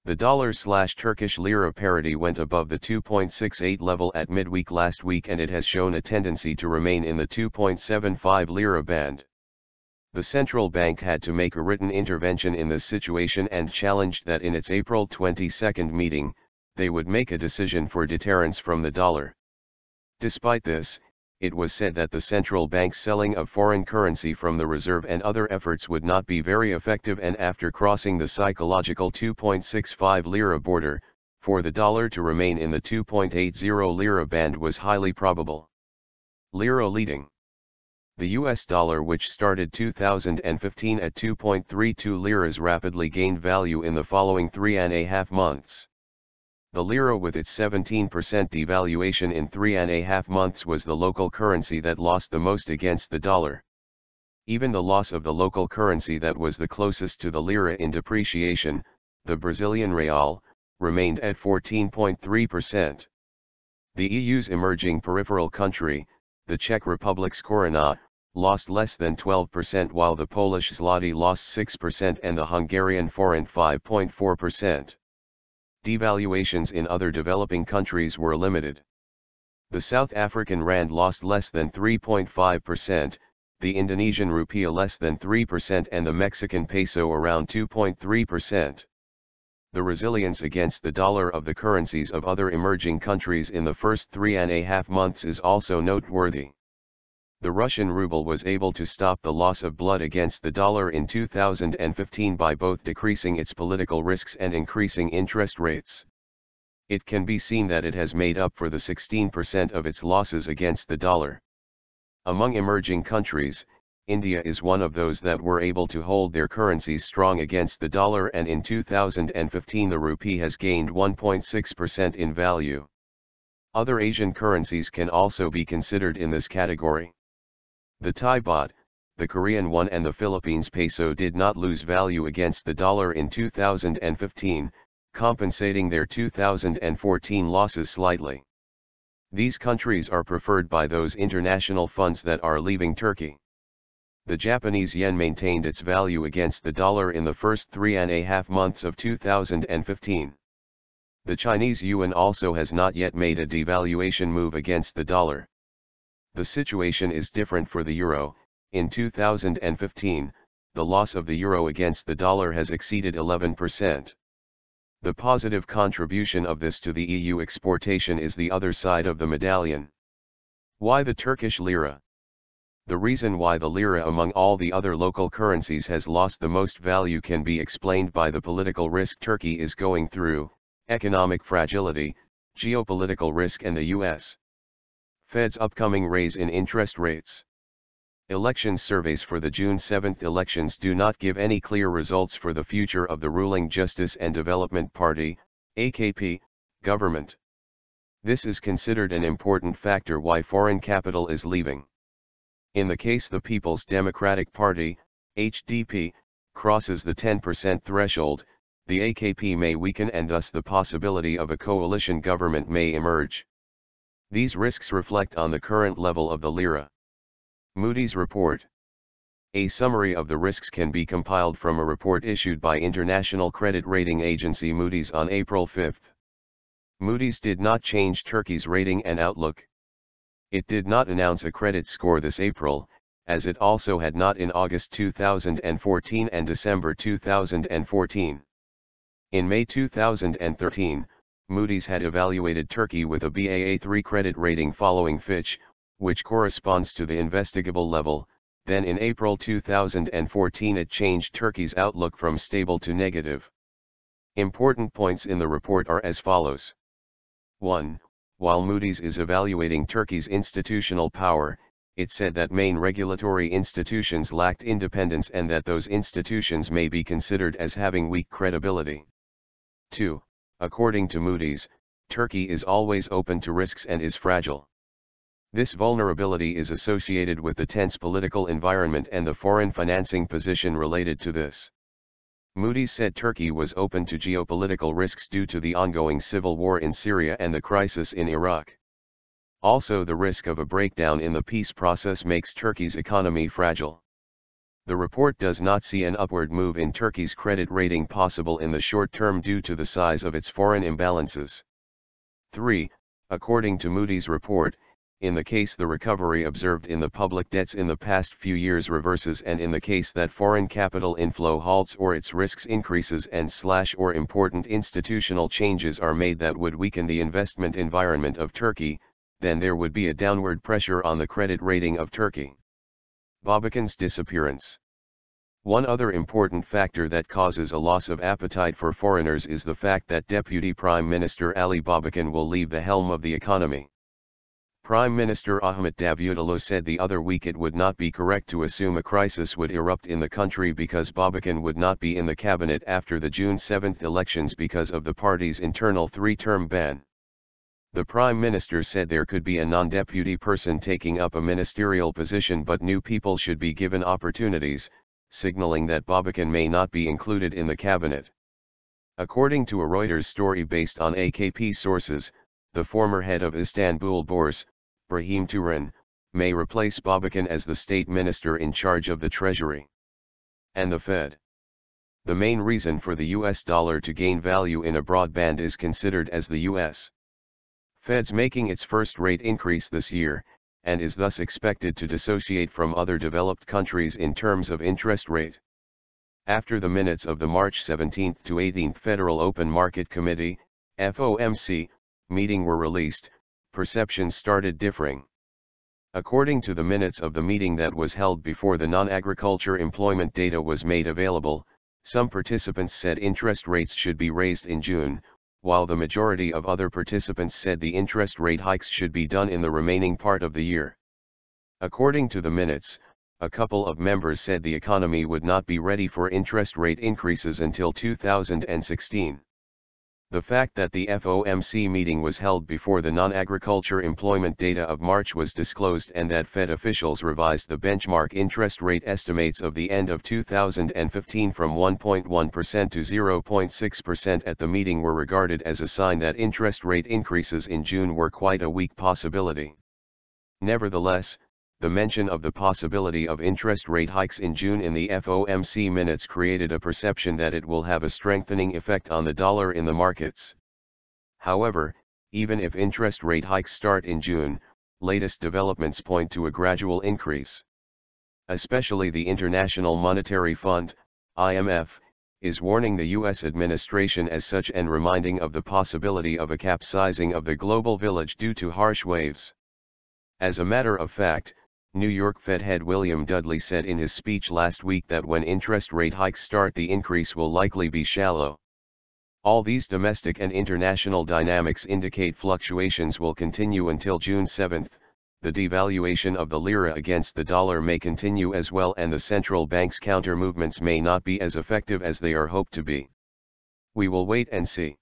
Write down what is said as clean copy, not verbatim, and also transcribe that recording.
The dollar/Turkish lira parity went above the 2.68 level at midweek last week, and it has shown a tendency to remain in the 2.75 lira band. The central bank had to make a written intervention in this situation and challenged that in its April 22 meeting, they would make a decision for deterrence from the dollar. Despite this, it was said that the central bank's selling of foreign currency from the reserve and other efforts would not be very effective, and after crossing the psychological 2.65 lira border, for the dollar to remain in the 2.80 lira band was highly probable. Lira leading. The US dollar, which started 2015 at 2.32 liras, rapidly gained value in the following 3.5 months. The lira, with its 17% devaluation in 3.5 months, was the local currency that lost the most against the dollar. Even the loss of the local currency that was the closest to the lira in depreciation, the Brazilian real, remained at 14.3%. The EU's emerging peripheral country, the Czech Republic's koruna, lost less than 12%, while the Polish zloty lost 6% and the Hungarian forint 5.4%. Devaluations in other developing countries were limited. The South African rand lost less than 3.5%, the Indonesian rupiah less than 3%, and the Mexican peso around 2.3%. The resilience against the dollar of the currencies of other emerging countries in the first 3.5 months is also noteworthy. The Russian ruble was able to stop the loss of blood against the dollar in 2015 by both decreasing its political risks and increasing interest rates. It can be seen that it has made up for the 16% of its losses against the dollar. Among emerging countries, India is one of those that were able to hold their currencies strong against the dollar, and in 2015 the rupee has gained 1.6% in value. Other Asian currencies can also be considered in this category. The Thai baht, the Korean won, and the Philippines peso did not lose value against the dollar in 2015, compensating their 2014 losses slightly. These countries are preferred by those international funds that are leaving Turkey. The Japanese yen maintained its value against the dollar in the first 3.5 months of 2015. The Chinese yuan also has not yet made a devaluation move against the dollar. The situation is different for the euro. In 2015, the loss of the euro against the dollar has exceeded 11%. The positive contribution of this to the EU exportation is the other side of the medallion. Why the Turkish lira? The reason why the lira among all the other local currencies has lost the most value can be explained by the political risk Turkey is going through, economic fragility, geopolitical risk, and the U.S. Fed's upcoming raise in interest rates. Election surveys for the June 7 elections do not give any clear results for the future of the ruling Justice and Development Party, AKP, government. This is considered an important factor why foreign capital is leaving. In the case the People's Democratic Party, HDP, crosses the 10% threshold, the AKP may weaken, and thus the possibility of a coalition government may emerge. These risks reflect on the current level of the lira. Moody's report. A summary of the risks can be compiled from a report issued by international credit rating agency Moody's on April 5. Moody's did not change Turkey's rating and outlook. It did not announce a credit score this April, as it also had not in August 2014 and December 2014. In May 2013, Moody's had evaluated Turkey with a Baa3 credit rating following Fitch, which corresponds to the investigable level. Then in April 2014 it changed Turkey's outlook from stable to negative. Important points in the report are as follows. 1. While Moody's is evaluating Turkey's institutional power, it said that main regulatory institutions lacked independence and that those institutions may be considered as having weak credibility. 2. According to Moody's, Turkey is always open to risks and is fragile. This vulnerability is associated with the tense political environment and the foreign financing position related to this. Moody's said Turkey was open to geopolitical risks due to the ongoing civil war in Syria and the crisis in Iraq. Also, the risk of a breakdown in the peace process makes Turkey's economy fragile. The report does not see an upward move in Turkey's credit rating possible in the short term due to the size of its foreign imbalances. 3. According to Moody's report, in the case the recovery observed in the public debts in the past few years reverses and in the case that foreign capital inflow halts or its risks increases and/or important institutional changes are made that would weaken the investment environment of Turkey, then there would be a downward pressure on the credit rating of Turkey. Babakan's disappearance. One other important factor that causes a loss of appetite for foreigners is the fact that Deputy Prime Minister Ali Babakan will leave the helm of the economy. Prime Minister Ahmet Davutoglu said the other week it would not be correct to assume a crisis would erupt in the country because Babakan would not be in the cabinet after the June 7 elections because of the party's internal three-term ban. The Prime Minister said there could be a non-deputy person taking up a ministerial position but new people should be given opportunities, signaling that Babakan may not be included in the cabinet. According to a Reuters story based on AKP sources, the former head of Istanbul Bourse, Brahim Turan, may replace Babakan as the state minister in charge of the Treasury. And the Fed. The main reason for the US dollar to gain value in a broad band is considered as the US Fed's making its first rate increase this year, and is thus expected to dissociate from other developed countries in terms of interest rate. After the minutes of the March 17 to 18 Federal Open Market Committee, FOMC, meeting were released, perceptions started differing. According to the minutes of the meeting that was held before the non-agriculture employment data was made available, some participants said interest rates should be raised in June, while the majority of other participants said the interest rate hikes should be done in the remaining part of the year. According to the minutes, a couple of members said the economy would not be ready for interest rate increases until 2016. The fact that the FOMC meeting was held before the non-agriculture employment data of March was disclosed and that Fed officials revised the benchmark interest rate estimates of the end of 2015 from 1.1% to 0.6% at the meeting were regarded as a sign that interest rate increases in June were quite a weak possibility. Nevertheless, the mention of the possibility of interest rate hikes in June in the FOMC minutes created a perception that it will have a strengthening effect on the dollar in the markets. However, even if interest rate hikes start in June, latest developments point to a gradual increase. Especially the International Monetary Fund, IMF, is warning the U.S. administration as such and reminding of the possibility of a capsizing of the global village due to harsh waves. As a matter of fact, New York Fed head William Dudley said in his speech last week that when interest rate hikes start the increase will likely be shallow. All these domestic and international dynamics indicate fluctuations will continue until June 7. The devaluation of the lira against the dollar may continue as well and the central bank's counter movements may not be as effective as they are hoped to be. We will wait and see.